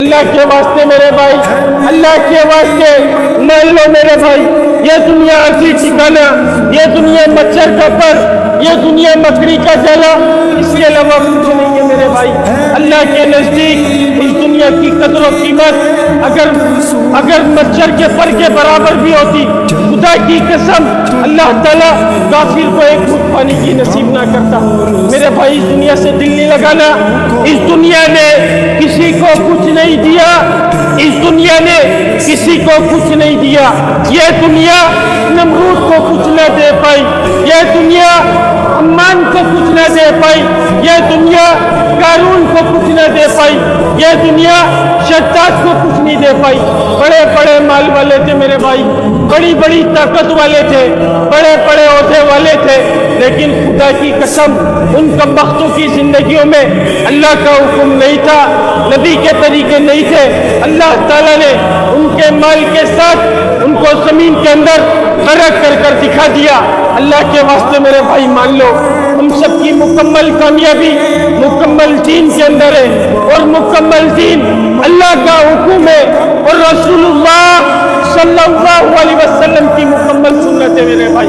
اللہ کے واسطے میرے بھائی، اللہ کے واسطے مان لو میرے بھائی، یہ دنیا عرضی ٹھکانا، یہ دنیا مچھر کا پر، یہ دنیا مکڑی کا جلا، اس کے علاوہ کچھ نہیں ہے میرے بھائی۔ اللہ کے نزدیک اس دنیا کی قدر و قیمت اگر مچھر کے پر کے برابر بھی ہوتی، خدا کی قسم اللہ تعالیٰ کافر کو ایک گھٹ پانی کی نصیب نہ کرتا۔ میرے بھائی اس دنیا سے دل نہیں لگانا، اس دنیا نے کسی کو کچھ نہیں دیا، اس دنیا نے کسی کو کچھ نہیں دیا۔ یہ دنیا نمرود کو کچھ نہ دے پائی، یہ دنیا امان کو کچھ نہ دے پائی، یہ دنیا قارون کو کچھ نہ دے پائی، یہ دنیا شداد کو کچھ نہیں دے پائی۔ بڑے بڑے مال والے تھے میرے بھائی، بڑی بڑی طاقت والے تھے، بڑے بڑے عہدے والے تھے، لیکن خدا کی قسم ان کمبختوں کی زندگیوں میں اللہ کا حکم نہیں تھا، نبی کے طریقے نہیں تھے۔ اللہ تعالیٰ نے ان کے مال کے ساتھ ان کو زمین کے اندر غرق کر کر دکھا دیا۔ اللہ کے واسطے میرے بھائی مان لو، ہم سب کی مکمل کامیابی مکمل دین کے اندر ہے، اور مکمل دین اللہ کا حکم ہے اور رسول اللہ صلی اللہ علیہ وسلم کی مکمل سنت ہے میرے بھائی۔